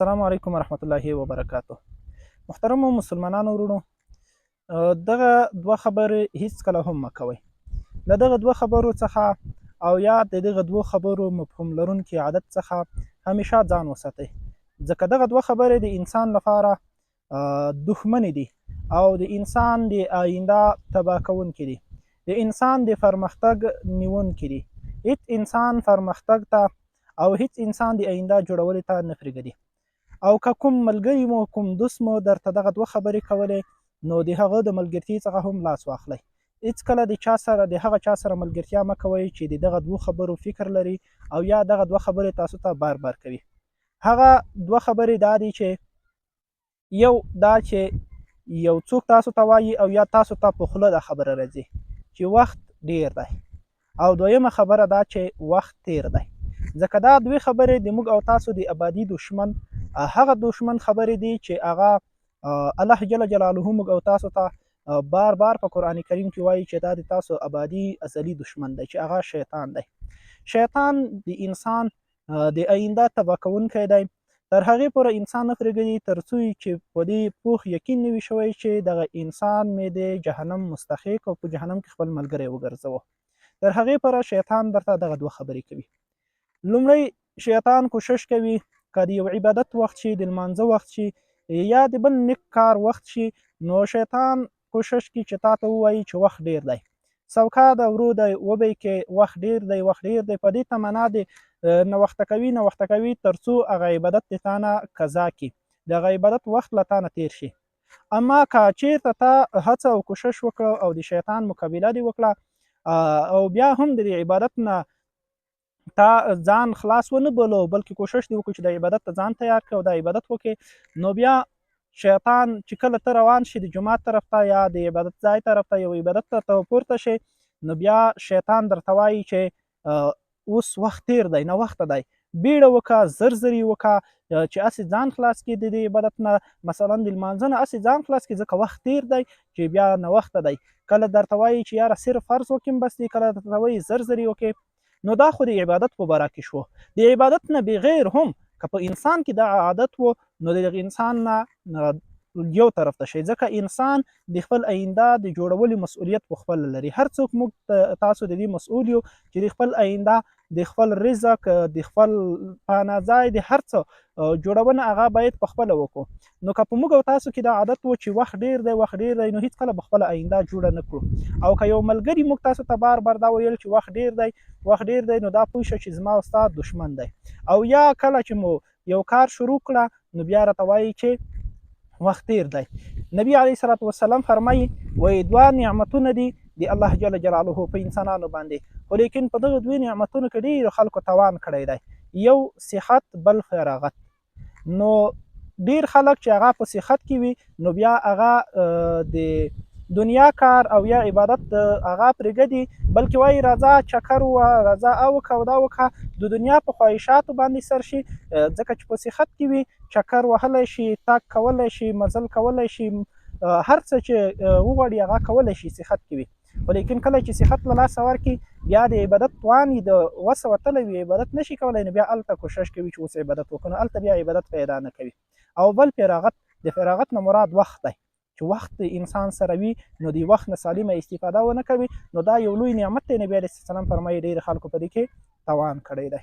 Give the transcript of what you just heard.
السلام علیکم ورحمت الله وبرکاته. محترمو مسلمانانو ورونو، دغه دوه خبرې هیڅکله هم مه کوئ. له دغه دوه خبرو څخه او یا د دغه دوه خبرو مفهوم لرونکي عادت څخه همیشه ځان وساتئ، ځکه دغه دوه خبرې د انسان لپاره دښمنې دي او د انسان د آینده تباه کوونکي دي، د انسان د پرمختګ نیونکي دي. هیڅ انسان پرمختګ ته او هیڅ انسان د آینده جوړولو ته نه پرېږدي. او که کوم ملګري مو کوم دوست مو درته دغه دوه خبرې کولې، نو د هغه د ملګرتۍ څخه هم لاس واخلئ. هېڅکله د هغه چا سره ملګرتیا مه کوئ چې د دغه دوه خبرو فکر لري او یا دغه دوه خبرې تاسو ته بار بار کوي. هغه دوه خبرې دا دي چې یو دا چې یو څوک تاسو ته وایي او یا تاسو ته په خوله دا خبره راځي چې وخت ډیر دی، او دویمه خبره دا چې وخت تیر دی. ځکه دا دوې خبرې د موږ او تاسو د ابدي دشمن هغه دشمن خبرې دي چې هغه الله جل جلاله موږ او تاسو ته بار بار په قرآن کریم کې وایي چې دا د تاسو ابدي ازلي دشمن دی چې هغه شیطان دی. شیطان د انسان د آینده تباه کوونکی دی. تر هغې پورې انسان نه پرېږدي تر څو چې په دې پوخ یقین نه وي شوی چې دغه انسان مې د جهنم مستحق او په جهنم کې خپل ملګری وګرځوه. تر هغې پورې شیطان درته دغه دوه خبرې کوي. لومړی شیطان کوشش کوي که د یو عبادت وخت شي، د لمانځه وخت شي یا د بل نیک کار وخت شي، نو شیطان کوشش کوي چې تا ته ووایي چې وخت ډیر دی، سوکا ده ورو دی وبی کې وخت ډیر دی وخت ډیر دی. په دې تمنا د نوخته کوي تر څو هغه عبادت د تا نه قضا کړي، د هغه عبادت وخت له تا نه تیر شي. اما که چیرته تا هڅه او کوشش وکړه او د شیطان مقابله دې وکړه او بیا هم د عبادت نه تا ځان خلاص ونه بولو، بلکې کوشش دې وکړو چې د عبادت ته ځان تیار کړې او د عبادت وکړې، نو بیا شیطان چې کله ته روان شي د جومات طرف ته یا د عبادت ځای طرف ته یو عبادت ته پورته شي، نو بیا شیطان درته وایي چې اوس وخت تیر دی، ناوخته دی، بیړه وکړه، زر یې وکړه چې هسې ځان خلاص کړي د دې عبادت نه، مثلا د لمانځه نه هسې ځان خلاص کړي ځکه وخت تیر دی چې بیا ناوخته دی. کله درته وایي چې یاره صرف فرض وکړم بس دی، کله درته وایي زر یې وکړې. نو دا خو د عبادت په باره کې شو. د عبادت نه بغیر هم که په انسان کې دا عادت و، نو د دغه انسان نه یو طرف ته شي، ځکه انسان د خپل آینده د جوړولو مسؤلیت په خپل لري. هر څوک موږ تاسو د دې مسؤل یو چې د خپل آینده، د خپل رزق، د خپل پناه ځای، د هر څه جوړونه هغه باید په خپله وکړو. نو که په موږ او تاسو کې دا عادت و چې وخت ډیر دی وخت ډیر دی، نو هېڅکله به خپله آینده جوړه نه کړو. او که یو ملګري موږ تاسو ته بار بار دا ویل چې وخت ډیر دی وخت ډیر دی، نو دا پوه شه چې زما او ستا دشمن دی. او یا کله چې مو یو کار شروع کړه، نو بیا راته وایي چې وخت تیر دی. نبی علیه الصلاة والسلام فرمایي وایي دوه نعمتونه دي د الله جل جلاله په انسانانو باندې، خو لیکن په دغه دوی نعمتونو کې ډېرو خلکو تاوان کړی دی، یو صحت بل فراغت. نو ډیر خلک چې هغه په صحت کې وي، نو بیا هغه د دنیا کار او یا عبادت هغه پرېږدي، بلکې وایي راځه چکر ووهه، راځه وکړه او دا وکړه، د دنیا په خواهشاتو باندې سر شي. ځکه چې په صحت کې وي چکر وهلی شي، تګ کولی شي، مزل کولی شي، هر څه چې وغواړي هغه کولی شي صحت کې وي. خو لیکن کله چې صحت له لاسه ورکړي، بیا د عبادت توان یې د وسه وتلی وي، عبادت نشي کولی، نو بیا هلته کوشش کوي چې اوس عبادت وکړو، نو هلته بیا عبادت پیدا نه کوي. او بل فراغت، د فراغت نه مراد وخت دی، چې وخت انسان سره وي نو د وخت نه سالمه استفاده ونه کوي، نو دا یو لوی نعمت دی. نبي علیه السلام فرمایي ډېر خلکو په دې کې تاوان کړی دی.